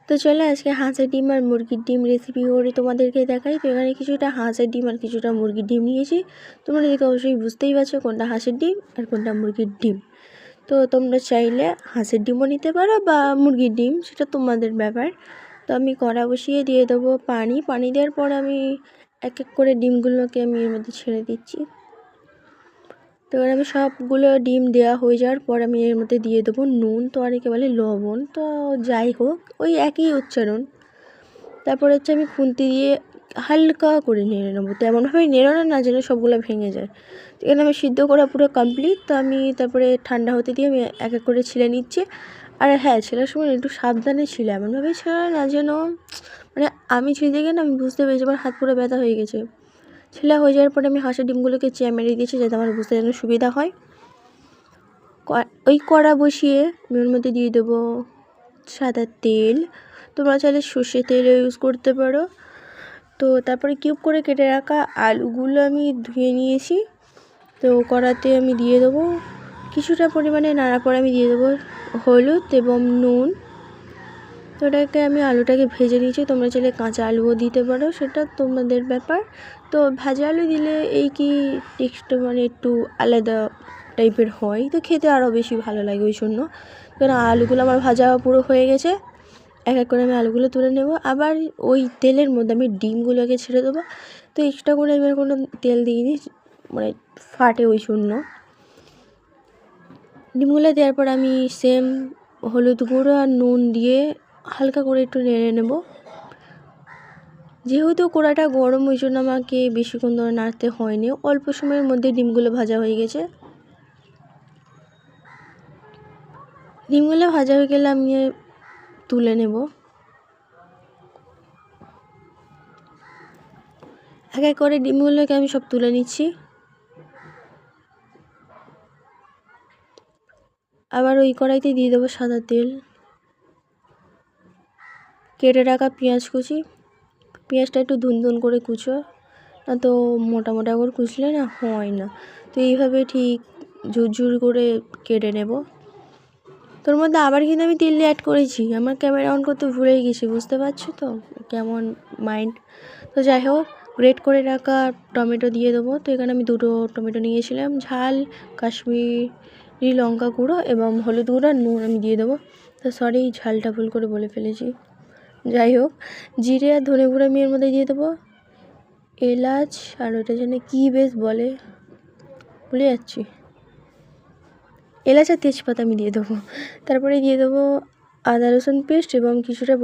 তো চলো আজকে হাঁসের ডিম আর মুরগির ডিম রেসিপি করে তোমাদেরকে দেখাই। তো এখানে কিছুটা হাঁসের ডিম আর কিছুটা মুরগির ডিম নিয়েছি। তোমরা দেখে অবশ্যই বুঝতেই পারছো কোনটা হাঁসের ডিম আর কোনটা মুরগির ডিম। তো তোমরা চাইলে হাঁসের ডিমও নিতে পারো বা মুরগির ডিম, সেটা তোমাদের ব্যাপার। তো আমি কড়া বসিয়ে দিয়ে দেবো পানি দেওয়ার পর আমি এক এক করে ডিমগুলোকে আমি এর মধ্যে ছেড়ে দিচ্ছি। তো এবার আমি সবগুলো ডিম দেওয়া হয়ে যাওয়ার পর আমি এর মধ্যে দিয়ে দেবো নুন, তো অনেকে বলে লবণ, তো যাই হোক ওই একই উচ্চারণ। তারপর হচ্ছে আমি খুন্তি দিয়ে হালকা করে নেড়ে নেবো, তো এমনভাবে নেড়ানো না যেন সবগুলো ভেঙে যায়। এখানে আমি সিদ্ধ করা পুরো কমপ্লিট। তো আমি তারপরে ঠান্ডা হতে দিয়ে আমি এক এক করে ছিলে নিচ্ছি। আর হ্যাঁ, ছেলার সময় একটু সাবধানে ছিলে, এমনভাবে ছিল না যেন মানে আমি ছিলতে গিয়ে না আমি বুঝতে পেরেছি আমার হাত পুরো ব্যথা হয়ে গেছে। ছিলা হয়ে যাওয়ার পরে আমি হাঁসের ডিমগুলোকে মেরে দিয়েছি যাতে আমার বুঝতে যেন সুবিধা হয়। ওই কড়া বসিয়ে আমি ওর মধ্যে দিয়ে দেবো সাদা তেল, তোমরা চাইলে সর্ষের তেলও ইউজ করতে পারো। তো তারপরে কিউব করে কেটে রাখা আলুগুলো আমি ধুয়ে নিয়েছি। তো কড়াতে আমি দিয়ে দেবো কিছুটা পরিমাণে, নাড়ার পর আমি দিয়ে দেবো হলুদ এবং নুন। তো ওটাকে আমি আলুটাকে ভেজে নিয়েছি, তোমরা চাইলে কাঁচা আলুও দিতে পারো, সেটা তোমাদের ব্যাপার। তো ভাজা আলু দিলে এই কি টেক্সটটা মানে একটু আলাদা টাইপের হয়, তো খেতে আরও বেশি ভালো লাগে ওই জন্য। কারণ আলুগুলো আমার ভাজা পুরো হয়ে গেছে, এক এক করে আমি আলুগুলো তুলে নেব। আবার ওই তেলের মধ্যে আমি ডিমগুলোকে ছেড়ে দেবো। তো এক্সট্রা করে আমি কোনো তেল দিইনি, মানে ফাটে ওই জন্য। ডিমগুলো দেওয়ার পর আমি সেম হলুদ গুঁড়ো আর নুন দিয়ে হালকা করে একটু নেড়ে নেব। যেহেতু কড়াটা গরম ওই জন্য আমাকে বেশিক্ষণ ধরে নাড়তে হয়নি, অল্প সময়ের মধ্যে ডিমগুলো ভাজা হয়ে গেছে। ডিমগুলো ভাজা হয়ে গেলে আমি তুলে নেব। এক এক করে ডিমগুলোকে আমি সব তুলে নিচ্ছি। আবার ওই কড়াইতে দিয়ে দেবো সাদা তেল, কেটে রাখা পেঁয়াজ কুচি। পেঁয়াজটা একটু ধুন করে কুচো, না তো মোটা মোটা করে কুচলে না হয় না। তো এইভাবে ঠিক ঝুরঝুর করে কেটে নেব। তোর মধ্যে আবার কিন্তু আমি তেল অ্যাড করেছি, আমার ক্যামেরা অন করতে ভুলেই গেছি, বুঝতে পারছো তো কেমন মাইন্ড। তো যাই হোক, গ্রেট করে রাখা টমেটো দিয়ে দেবো। তো এখানে আমি 2টো টমেটো নিয়েছিলাম, ঝাল কাশ্মীরি লঙ্কা গুঁড়ো এবং হলুদ গুঁড়ো আর নুন আমি দিয়ে দেবো। তো সরি, ঝালটা ভুল করে বলে ফেলেছি। যাই হোক, জিরে আর ধনে গুঁড়ো আমি এর মধ্যে দিয়ে দেবো, এলাচ আর ওটা যেন কী বেশ বলে ভুলে যাচ্ছি, এলাচ আর তেজপাতা আমি দিয়ে দেবো। তারপরে দিয়ে দেবো আদা রসুন পেস্ট এবং কিছুটা